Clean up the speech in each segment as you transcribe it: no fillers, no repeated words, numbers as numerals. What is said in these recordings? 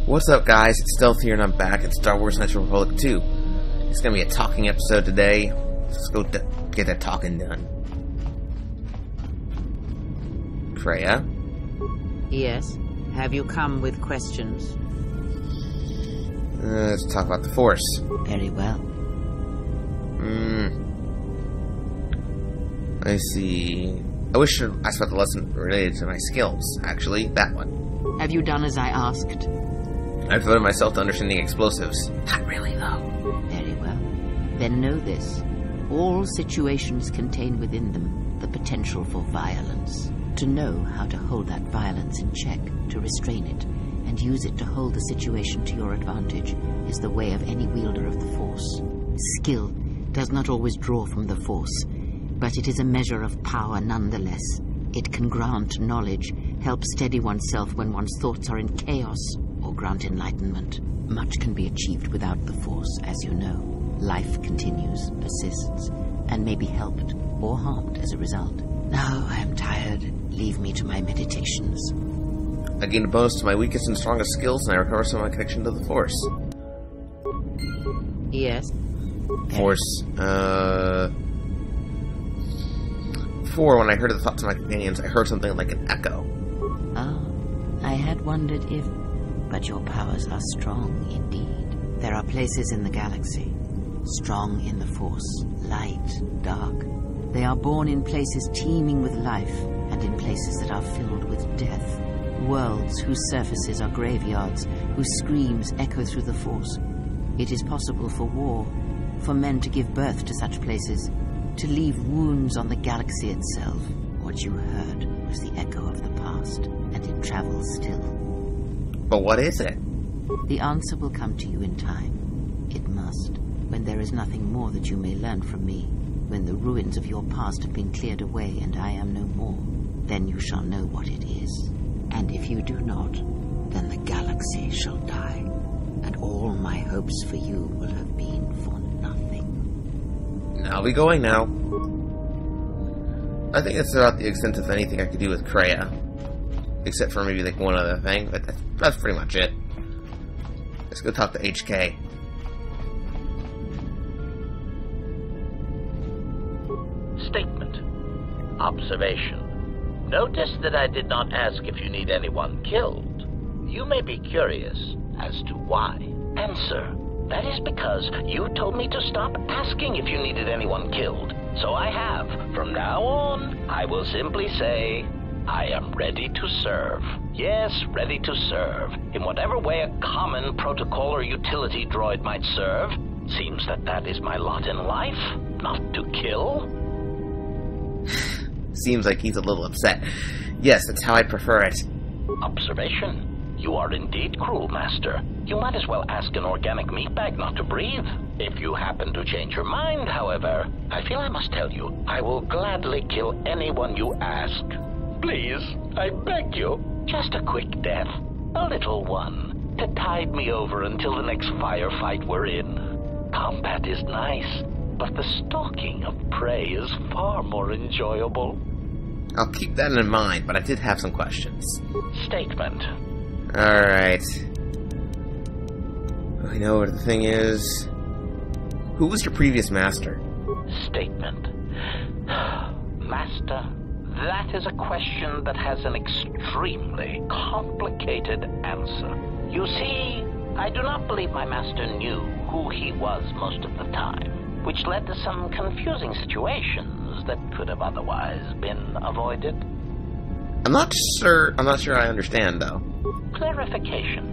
What's up, guys? It's Stealth here, and I'm back at Star Wars Knights of the Republic 2. It's gonna be a talking episode today. Let's go get that talking done. Freya? Yes? Have you come with questions? Let's talk about the Force. Very well. I see. I wish I asked about the lesson related to my skills, actually. That one. Have you done as I asked? I've devoted myself to understanding explosives. Not really, though. Very well. Then know this. All situations contain within them the potential for violence. To know how to hold that violence in check, to restrain it, and use it to hold the situation to your advantage is the way of any wielder of the Force. Skill does not always draw from the Force, but it is a measure of power nonetheless. It can grant knowledge, help steady oneself when one's thoughts are in chaos, or grant enlightenment. Much can be achieved without the Force, as you know. Life continues, persists, and may be helped or harmed as a result. Now I am tired. Leave me to my meditations. I gain a bonus to my weakest and strongest skills, and I recover some of my connection to the Force. Yes? Force, 4, when I heard the thoughts of my companions, I heard something like an echo. Ah, I had wondered if... But your powers are strong indeed. There are places in the galaxy, strong in the Force, light, dark. They are born in places teeming with life, and in places that are filled with death. Worlds whose surfaces are graveyards, whose screams echo through the Force. It is possible for war, for men to give birth to such places, to leave wounds on the galaxy itself. What you heard was the echo of the past, and it travels still. But what is it? The answer will come to you in time. It must, when there is nothing more that you may learn from me, when the ruins of your past have been cleared away and I am no more, then you shall know what it is. And if you do not, then the galaxy shall die, and all my hopes for you will have been for nothing. I'll be going now. I think that's about the extent of anything I could do with Freya. Except for maybe like one other thing, but that's pretty much it. Let's go talk to HK. Statement. Observation. Notice that I did not ask if you need anyone killed. You may be curious as to why. Answer. That is because you told me to stop asking if you needed anyone killed. So I have. From now on, I will simply say, I am ready to serve. Yes, ready to serve. In whatever way a common protocol or utility droid might serve. Seems that is my lot in life. Not to kill. Seems like he's a little upset. Yes, that's how I prefer it. Observation. You are indeed cruel, Master. You might as well ask an organic meatbag not to breathe. If you happen to change your mind, however, I feel I must tell you, I will gladly kill anyone you ask. Please, I beg you, just a quick death. A little one, to tide me over until the next firefight we're in. Combat is nice, but the stalking of prey is far more enjoyable. I'll keep that in mind, but I did have some questions. Statement. Alright. I know what the thing is. Who was your previous master? Statement. Master, that is a question that has an extremely complicated answer. You see, I do not believe my master knew who he was most of the time, which led to some confusing situations that could have otherwise been avoided. I'm not sure I understand, though. Clarification.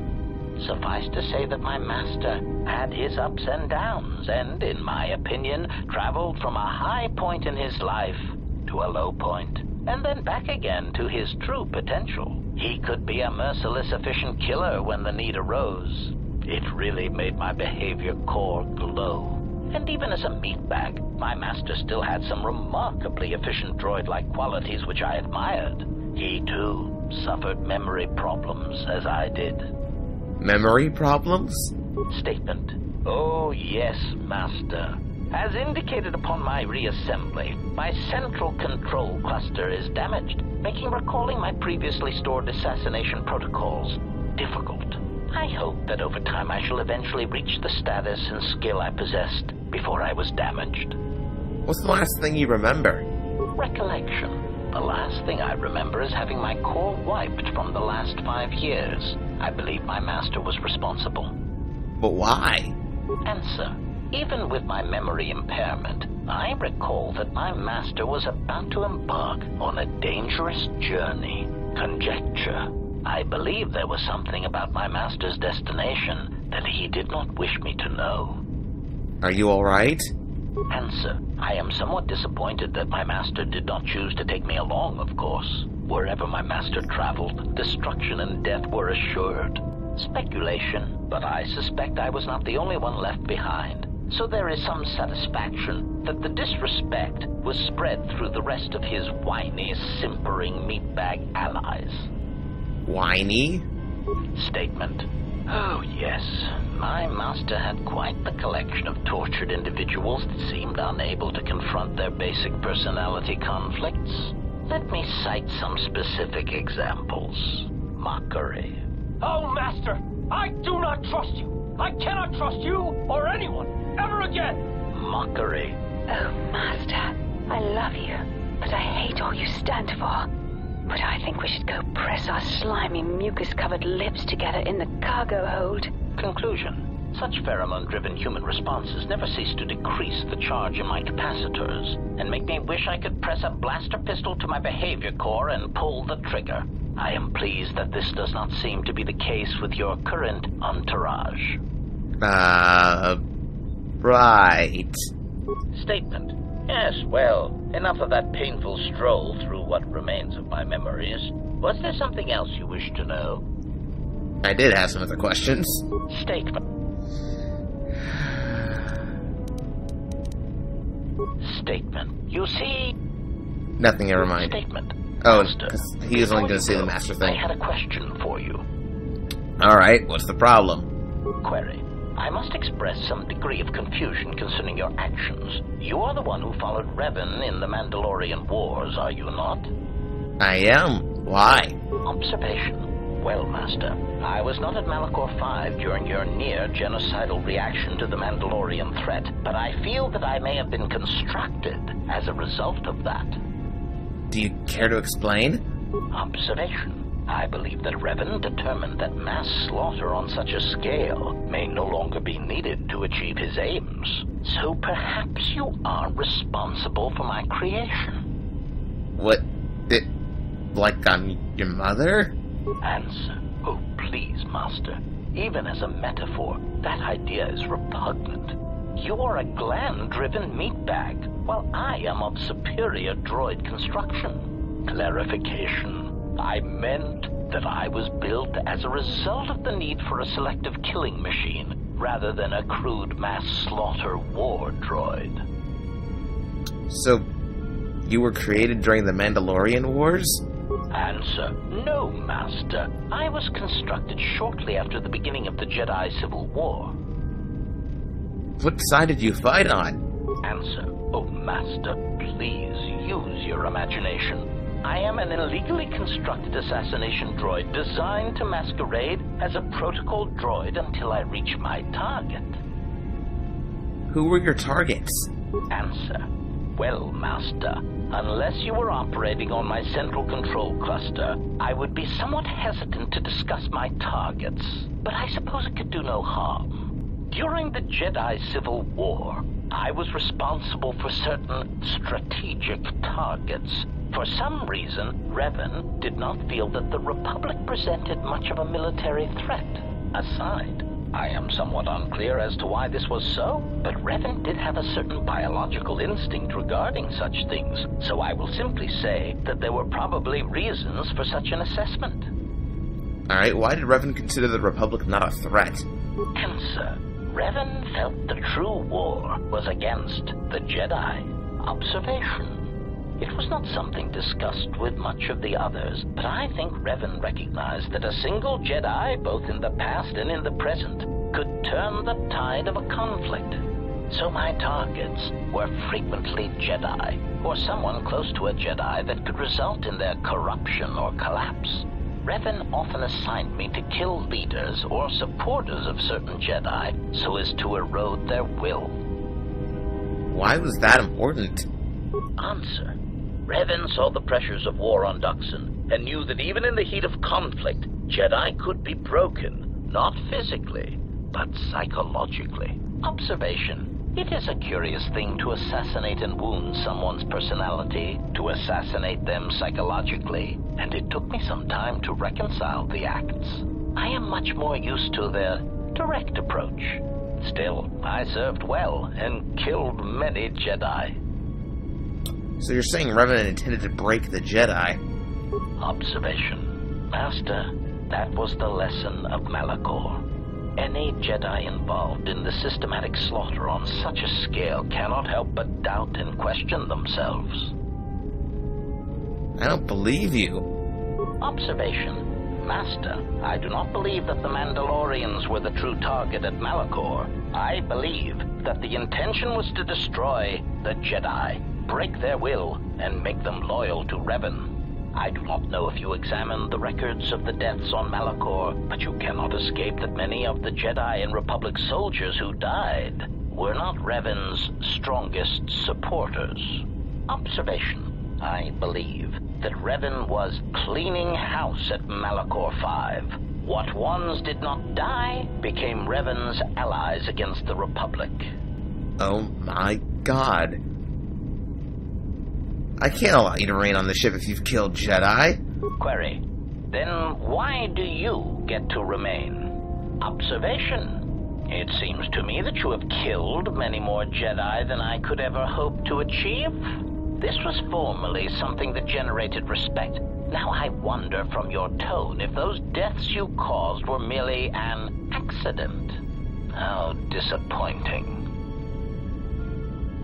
Suffice to say that my master had his ups and downs, and, in my opinion, traveled from a high point in his life to a low point, and then back again to his true potential. He could be a merciless, efficient killer when the need arose. It really made my behavior core glow. And even as a meatbag, my master still had some remarkably efficient droid-like qualities which I admired. He, too, suffered memory problems, as I did. Memory problems? Statement. Oh, yes, Master. As indicated upon my reassembly, my central control cluster is damaged, making recalling my previously stored assassination protocols difficult. I hope that over time I shall eventually reach the status and skill I possessed before I was damaged. What's the last thing you remember? Recollection. The last thing I remember is having my core wiped from the last 5 years. I believe my master was responsible. But why? Answer. Even with my memory impairment, I recall that my master was about to embark on a dangerous journey. Conjecture. I believe there was something about my master's destination that he did not wish me to know. Are you alright? Answer. I am somewhat disappointed that my master did not choose to take me along, of course. Wherever my master traveled, destruction and death were assured. Speculation, but I suspect I was not the only one left behind. So there is some satisfaction that the disrespect was spread through the rest of his whiny, simpering meatbag allies. Whiny? Statement. Oh, yes. My master had quite the collection of tortured individuals that seemed unable to confront their basic personality conflicts. Let me cite some specific examples. Mockery. Oh, Master! I do not trust you! I cannot trust you or anyone ever again! Mockery. Oh, Master, I love you, but I hate all you stand for. But I think we should go press our slimy, mucus-covered lips together in the cargo hold. Conclusion. Such pheromone-driven human responses never cease to decrease the charge in my capacitors, and make me wish I could press a blaster pistol to my behavior core and pull the trigger. I am pleased that this does not seem to be the case with your current entourage. Right. Statement. Yes, well, enough of that painful stroll through what remains of my memories. Was there something else you wish to know? I did have some other questions. Statement. Statement. You see... Nothing, never mind. Statement. Oh, Master, because he was only going to say the master thing. I had a question for you. Alright, what's the problem? Query. I must express some degree of confusion concerning your actions. You are the one who followed Revan in the Mandalorian Wars, are you not? I am. Why? Observation. Well, Master, I was not at Malkior 5 during your near-genocidal reaction to the Mandalorian threat, but I feel that I may have been constructed as a result of that. Do you care to explain? Observation. I believe that Revan determined that mass slaughter on such a scale may no longer be needed to achieve his aims. So perhaps you are responsible for my creation. What? Like I'm your mother? Answer. Oh, please, Master. Even as a metaphor, that idea is repugnant. You are a gland-driven meatbag, while I am of superior droid construction. Clarification. I meant that I was built as a result of the need for a selective killing machine, rather than a crude mass slaughter war droid. So, you were created during the Mandalorian Wars? Answer. No, Master. I was constructed shortly after the beginning of the Jedi Civil War. What side did you fight on? Answer. Oh, Master, please use your imagination. I am an illegally constructed assassination droid designed to masquerade as a protocol droid until I reach my target. Who were your targets? Answer. Well, Master, unless you were operating on my central control cluster, I would be somewhat hesitant to discuss my targets, but I suppose it could do no harm. During the Jedi Civil War, I was responsible for certain strategic targets. For some reason, Revan did not feel that the Republic presented much of a military threat. Aside, I am somewhat unclear as to why this was so, but Revan did have a certain biological instinct regarding such things, so I will simply say that there were probably reasons for such an assessment. Alright, why did Revan consider the Republic not a threat? Answer. Revan felt the true war was against the Jedi. Observation. It was not something discussed with much of the others, but I think Revan recognized that a single Jedi, both in the past and in the present, could turn the tide of a conflict. So my targets were frequently Jedi, or someone close to a Jedi that could result in their corruption or collapse. Revan often assigned me to kill leaders or supporters of certain Jedi so as to erode their will. Why was that important? Answer. Revan saw the pressures of war on Duxon and knew that even in the heat of conflict, Jedi could be broken, not physically, but psychologically. Observation. It is a curious thing to assassinate and wound someone's personality, to assassinate them psychologically, and it took me some time to reconcile the acts. I am much more used to their direct approach. Still, I served well and killed many Jedi. So you're saying Revan intended to break the Jedi? Observation. Master, that was the lesson of Malkior. Any Jedi involved in the systematic slaughter on such a scale cannot help but doubt and question themselves. I don't believe you. Observation. Master, I do not believe that the Mandalorians were the true target at Malkior. I believe that the intention was to destroy the Jedi, break their will, and make them loyal to Revan. I do not know if you examined the records of the deaths on Malkior, but you cannot escape that many of the Jedi and Republic soldiers who died were not Revan's strongest supporters. Observation. I believe that Revan was cleaning house at Malkior 5. What ones did not die became Revan's allies against the Republic. Oh my god. I can't allow you to reign on the ship if you've killed Jedi. Query. Then why do you get to remain? Observation. It seems to me that you have killed many more Jedi than I could ever hope to achieve. This was formerly something that generated respect. Now I wonder from your tone if those deaths you caused were merely an accident. How disappointing.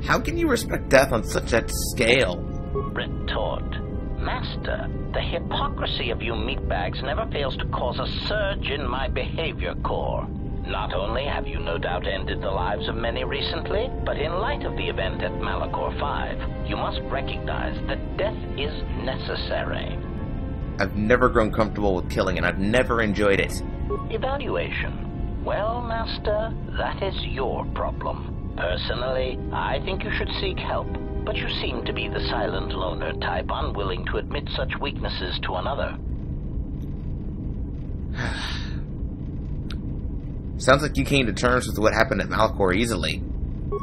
How can you respect death on such a scale? Retort. Master, the hypocrisy of you meatbags never fails to cause a surge in my behavior core. Not only have you no doubt ended the lives of many recently, but in light of the event at Malkior 5, you must recognize that death is necessary. I've never grown comfortable with killing, and I've never enjoyed it. Evaluation. Well, Master, that is your problem. Personally, I think you should seek help, but you seem to be the silent loner type, unwilling to admit such weaknesses to another. Sounds like you came to terms with what happened at Malkior easily.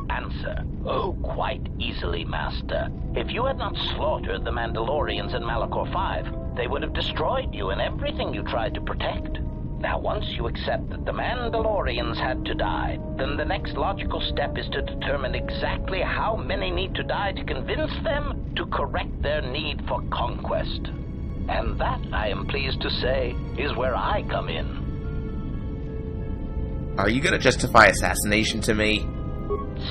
Answer. Oh, quite easily, Master. If you had not slaughtered the Mandalorians in Malkior 5, they would have destroyed you and everything you tried to protect. Now, once you accept that the Mandalorians had to die, then the next logical step is to determine exactly how many need to die to convince them to correct their need for conquest. And that, I am pleased to say, is where I come in. Are you going to justify assassination to me?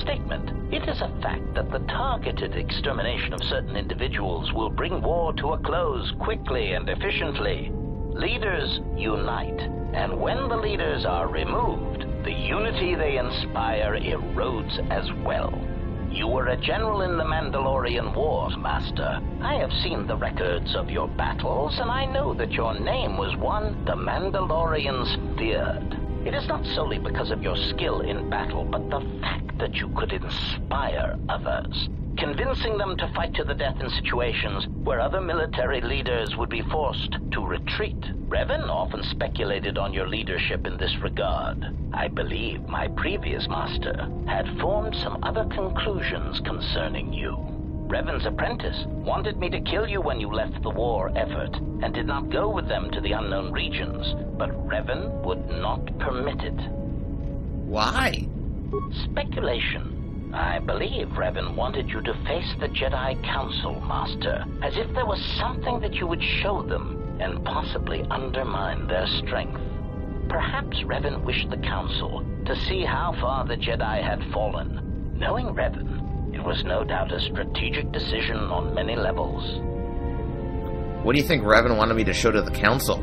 Statement. It is a fact that the targeted extermination of certain individuals will bring war to a close quickly and efficiently. Leaders unite, and when the leaders are removed, the unity they inspire erodes as well. You were a general in the Mandalorian Wars, Master. I have seen the records of your battles, and I know that your name was one the Mandalorians feared. It is not solely because of your skill in battle, but the fact that you could inspire others, convincing them to fight to the death in situations where other military leaders would be forced to retreat. Revan often speculated on your leadership in this regard. I believe my previous master had formed some other conclusions concerning you. Revan's apprentice wanted me to kill you when you left the war effort and did not go with them to the unknown regions, but Revan would not permit it. Why? Speculation. I believe Revan wanted you to face the Jedi Council, Master, as if there was something that you would show them and possibly undermine their strength. Perhaps Revan wished the Council to see how far the Jedi had fallen. Knowing Revan, it was no doubt a strategic decision on many levels. What do you think Revan wanted me to show to the Council?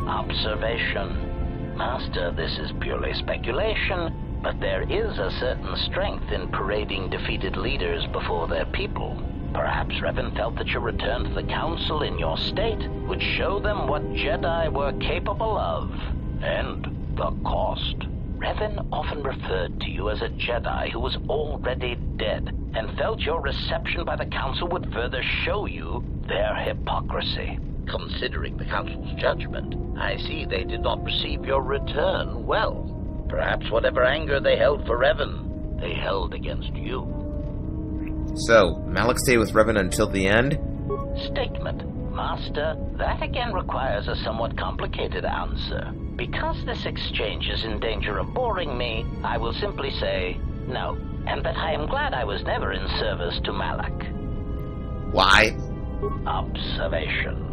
Observation. Master, this is purely speculation, but there is a certain strength in parading defeated leaders before their people. Perhaps Revan felt that your return to the Council in your state would show them what Jedi were capable of, and the cost. Revan often referred to you as a Jedi who was already dead, and felt your reception by the Council would further show you their hypocrisy. Considering the Council's judgment, I see they did not receive your return well. Perhaps whatever anger they held for Revan, they held against you. So, Malak stayed with Revan until the end? Statement. Master, that again requires a somewhat complicated answer. Because this exchange is in danger of boring me, I will simply say no, and that I am glad I was never in service to Malak. Why? Observation.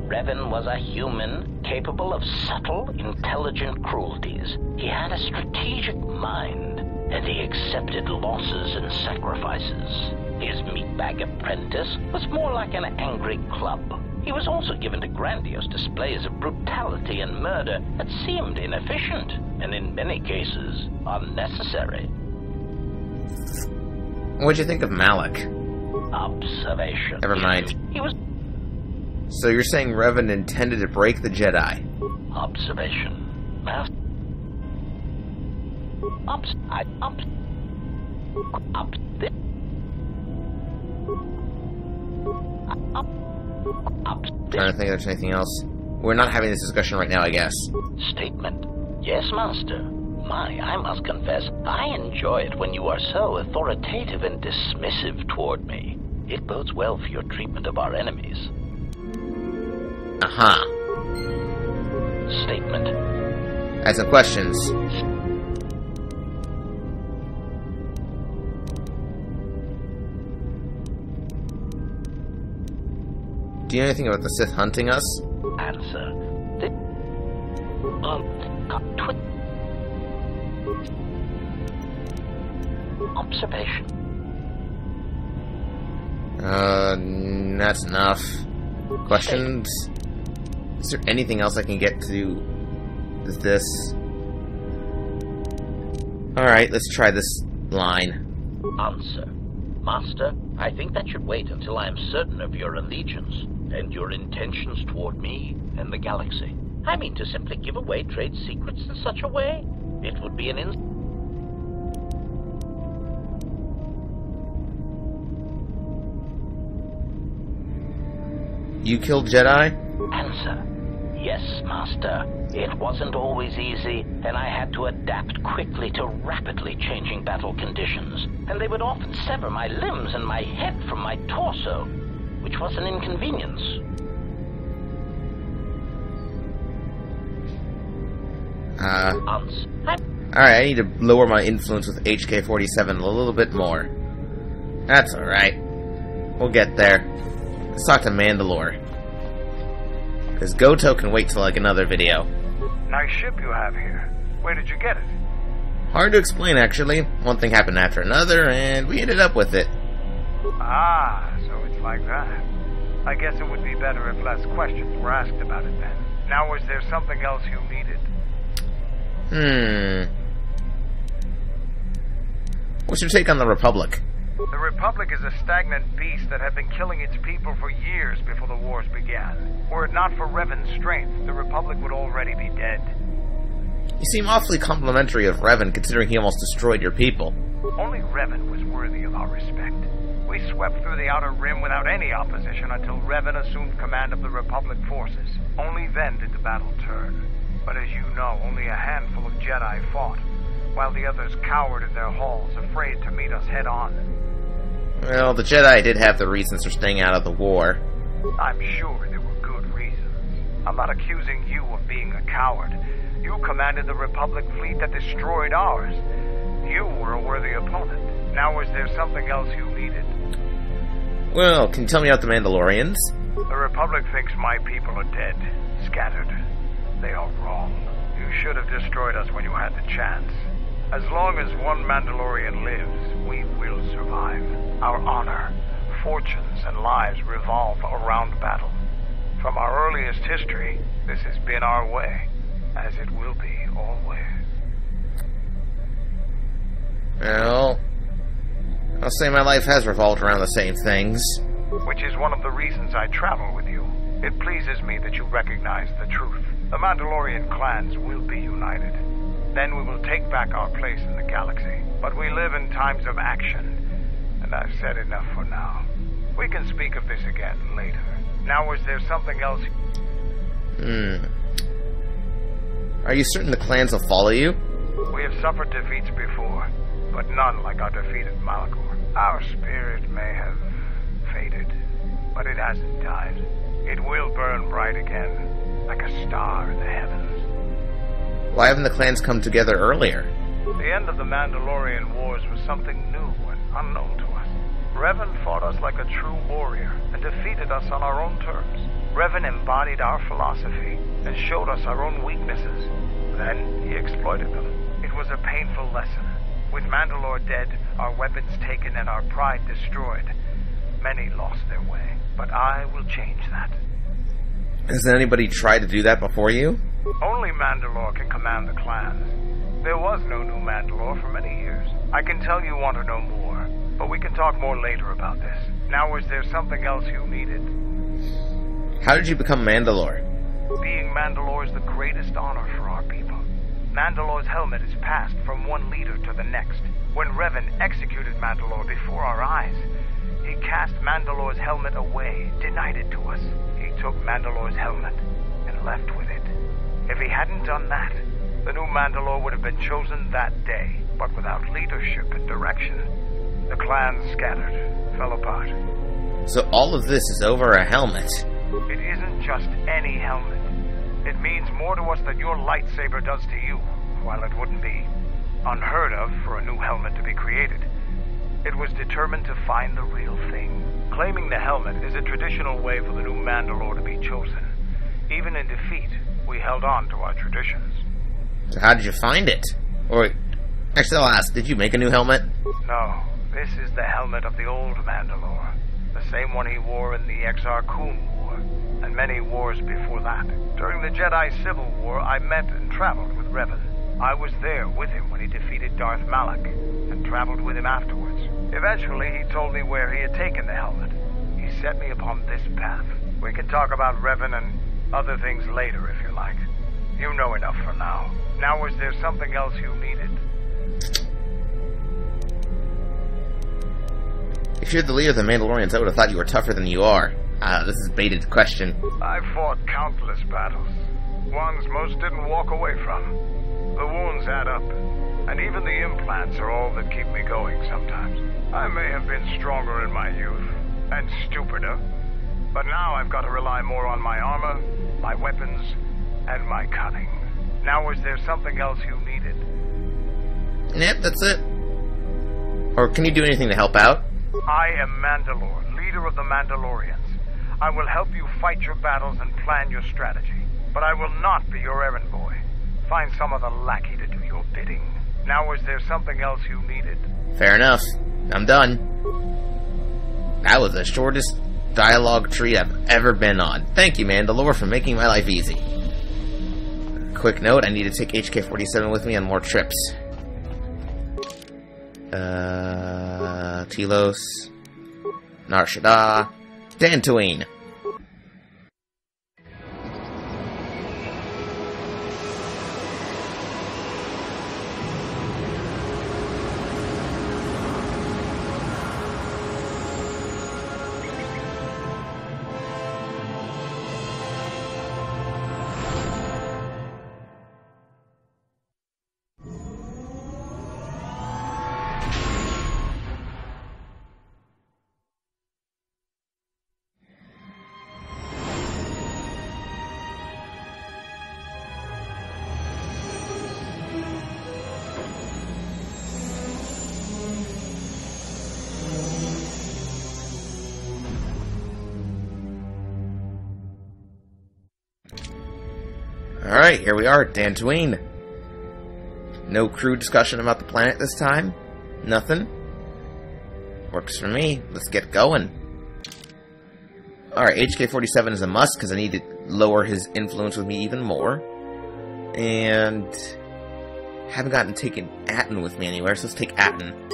Revan was a human capable of subtle, intelligent cruelties. He had a strategic mind, and he accepted losses and sacrifices. His meatbag apprentice was more like an angry club. He was also given to grandiose displays of brutality and murder that seemed inefficient, and in many cases, unnecessary. What'd you think of Malak? Observation. Never mind. He was... So you're saying Revan intended to break the Jedi? Observation. Master... Trying to think if there's anything else. We're not having this discussion right now, I guess. Statement. Yes, Master. I must confess, I enjoy it when you are so authoritative and dismissive toward me. It bodes well for your treatment of our enemies. Aha. Statement. I had some questions. Do you know anything about the Sith hunting us? Answer. Observation. That's enough. Questions? Is there anything else I can get to with this? Alright, let's try this line. Answer. Master, I think that should wait until I am certain of your allegiance and your intentions toward me and the galaxy. I mean to simply give away trade secrets in such a way? It would be an You killed Jedi? Answer. Yes, Master. It wasn't always easy, and I had to adapt quickly to rapidly changing battle conditions. And they would often sever my limbs and my head from my torso, which was an inconvenience. Alright, I need to lower my influence with HK-47 a little bit more. That's alright. We'll get there. Let's talk to Mandalore. Because Goto can wait till like another video. Nice ship you have here. Where did you get it? Hard to explain, actually. One thing happened after another, and we ended up with it. Ah, so it's like that. I guess it would be better if less questions were asked about it then. Now, was there something else you needed? What's your take on the Republic? The Republic is a stagnant beast that had been killing its people for years before the wars began. Were it not for Revan's strength, the Republic would already be dead. You seem awfully complimentary of Revan, considering he almost destroyed your people. Only Revan was worthy of our respect. We swept through the Outer Rim without any opposition until Revan assumed command of the Republic forces. Only then did the battle turn. But as you know, only a handful of Jedi fought, while the others cowered in their halls, afraid to meet us head-on. Well, the Jedi did have the reasons for staying out of the war. I'm sure there were good reasons. I'm not accusing you of being a coward. You commanded the Republic fleet that destroyed ours. You were a worthy opponent. Now, is there something else you needed? Well, can you tell me about the Mandalorians? The Republic thinks my people are dead, scattered. They are wrong. You should have destroyed us when you had the chance. As long as one Mandalorian lives, we will survive. Our honor, fortunes, and lives revolve around battle. From our earliest history, this has been our way, as it will be always. Well, I'll say my life has revolved around the same things. Which is one of the reasons I travel with you. It pleases me that you recognize the truth. The Mandalorian clans will be united. Then we will take back our place in the galaxy. But we live in times of action, and I've said enough for now. We can speak of this again later. Now, is there something else? Are you certain the clans will follow you? We have suffered defeats before, but none like our defeat at Malkior. Our spirit may have faded, but it hasn't died. It will burn bright again, like a star in the heavens. Why haven't the clans come together earlier? The end of the Mandalorian Wars was something new and unknown to us. Revan fought us like a true warrior and defeated us on our own terms. Revan embodied our philosophy and showed us our own weaknesses. Then he exploited them. It was a painful lesson. With Mandalore dead, our weapons taken, and our pride destroyed, many lost their way. But I will change that. Has anybody tried to do that before you? Only Mandalore can command the clans. There was no new Mandalore for many years. I can tell you want to know more, but we can talk more later about this. Now, is there something else you needed? How did you become Mandalore? Being Mandalore is the greatest honor for our people. Mandalore's helmet is passed from one leader to the next. When Revan executed Mandalore before our eyes, he cast Mandalore's helmet away, denied it to us. He took Mandalore's helmet and left with it. If he hadn't done that, the new Mandalore would have been chosen that day, but without leadership and direction. The clans scattered, fell apart. So all of this is over a helmet. It isn't just any helmet. It means more to us than your lightsaber does to you, while it wouldn't be unheard of for a new helmet to be created. It was determined to find the real thing. Claiming the helmet is a traditional way for the new Mandalore to be chosen. Even in defeat, we held on to our traditions. So how did you find it? Or, actually I'll ask, did you make a new helmet? No, this is the helmet of the old Mandalore. The same one he wore in the Exar Kun War, and many wars before that. During the Jedi Civil War, I met and traveled with Revan. I was there with him when he defeated Darth Malak, and traveled with him afterwards. Eventually, he told me where he had taken the helmet. He set me upon this path. We can talk about Revan and other things later if you like. You know enough for now. Now, is there something else you needed? If you're the leader of the Mandalorians, I would have thought you were tougher than you are. This is a baited question. I've fought countless battles. Ones most didn't walk away from. The wounds add up, and even the implants are all that keep me going sometimes. I may have been stronger in my youth, and stupider, but now I've got to rely more on my armor, my weapons, and my cunning. Now, is there something else you needed? Yep, that's it. Or can you do anything to help out? I am Mandalore, leader of the Mandalorians. I will help you fight your battles and plan your strategy, but I will not be your errand boy. Find some other lackey to do your bidding. Now, is there something else you needed? Fair enough. I'm done. That was the shortest dialogue tree I've ever been on. Thank you, Mandalore, for making my life easy. Quick note, I need to take HK-47 with me on more trips. Telos, Nar Shaddaa, Dantooine. Alright, here we are at Dantooine. No crew discussion about the planet this time. Nothing. Works for me. Let's get going. Alright, HK-47 is a must because I need to lower his influence with me even more. And haven't gotten taken Atten with me anywhere, so let's take Atten.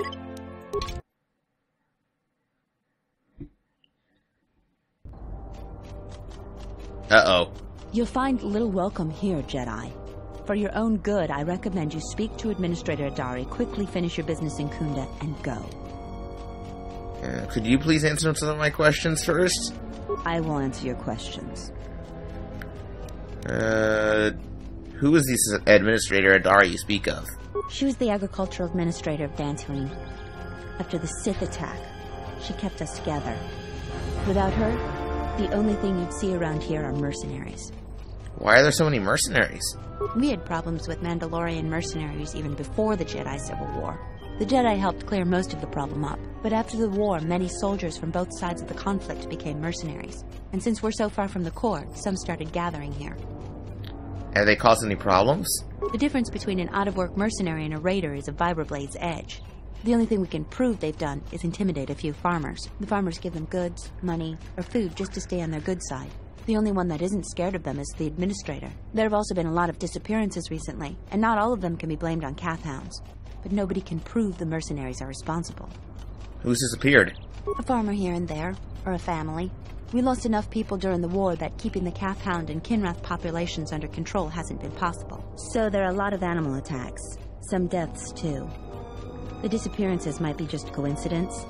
Uh-oh. You'll find little welcome here, Jedi. For your own good, I recommend you speak to Administrator Adari, quickly finish your business in Kunda, and go. Could you please answer some of my questions first? I will answer your questions. Who is this Administrator Adari you speak of? She was the agricultural administrator of Dantooine. After the Sith attack, she kept us together. Without her, the only thing you'd see around here are mercenaries. Why are there so many mercenaries? We had problems with Mandalorian mercenaries even before the Jedi Civil War. The Jedi helped clear most of the problem up, but after the war, many soldiers from both sides of the conflict became mercenaries. And since we're so far from the core, some started gathering here. Have they caused any problems? The difference between an out-of-work mercenary and a raider is a vibroblade's edge. The only thing we can prove they've done is intimidate a few farmers. The farmers give them goods, money, or food just to stay on their good side. The only one that isn't scared of them is the administrator. There have also been a lot of disappearances recently, and not all of them can be blamed on Cath Hounds. But nobody can prove the mercenaries are responsible. Who's disappeared? A farmer here and there, or a family. We lost enough people during the war that keeping the Cath Hound and Kinrath populations under control hasn't been possible. So there are a lot of animal attacks. Some deaths, too. The disappearances might be just coincidence,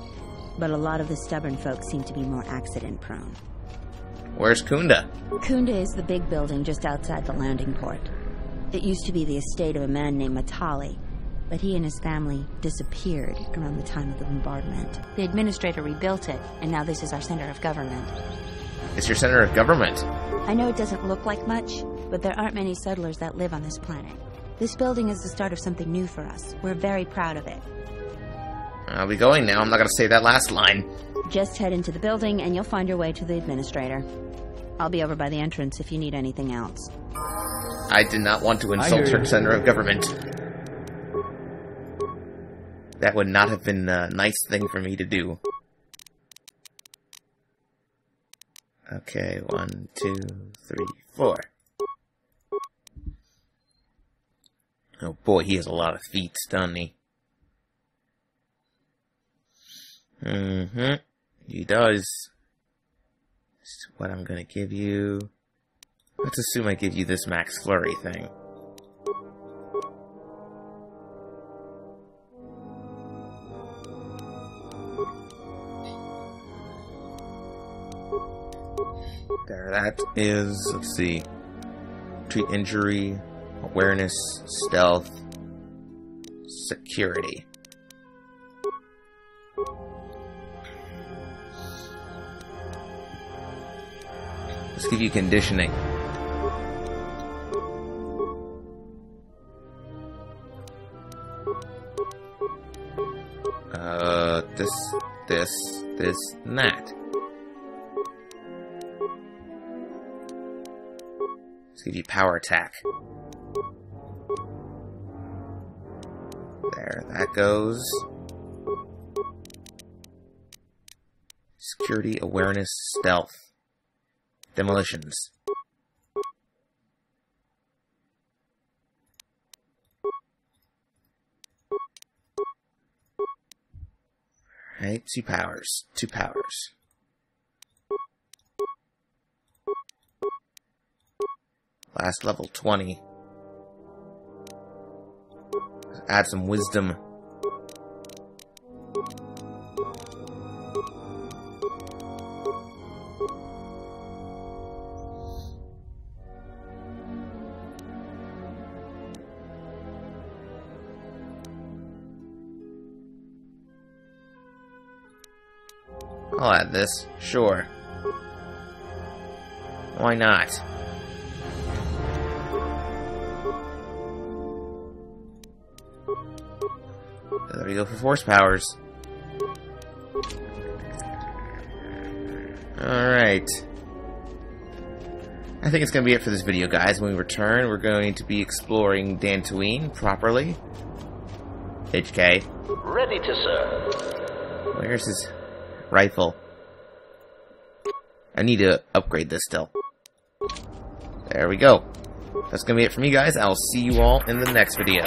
but a lot of the stubborn folks seem to be more accident-prone. Where's Kunda? Kunda is the big building just outside the landing port. It used to be the estate of a man named Matali, but he and his family disappeared around the time of the bombardment. The administrator rebuilt it, and now this is our center of government. It's your center of government. I know it doesn't look like much, but there aren't many settlers that live on this planet. This building is the start of something new for us. We're very proud of it. I'll be going now. I'm not going to say that last line. Just head into the building, and you'll find your way to the administrator. I'll be over by the entrance if you need anything else. I did not want to insult her center of government. That would not have been a nice thing for me to do. Okay, 1, 2, 3, 4. Oh boy, he has a lot of feats, doesn't he? He does. That's what I'm gonna give you. Let's assume I give you this Max Flurry thing. There, that is, let's see. Treat injury, awareness, stealth, security. Let's give you conditioning. This, and that. Let's give you power attack. There, that goes. Security, awareness, stealth. Demolitions. Right, 2 powers. 2 powers. Last level 20. Add some wisdom. I'll add this, sure. Why not? There we go for force powers. Alright. I think it's going to be it for this video, guys. When we return, we're going to be exploring Dantooine properly. HK. Ready to serve. Where's his rifle? I need to upgrade this still. There we go. That's going to be it for me, guys. I'll see you all in the next video.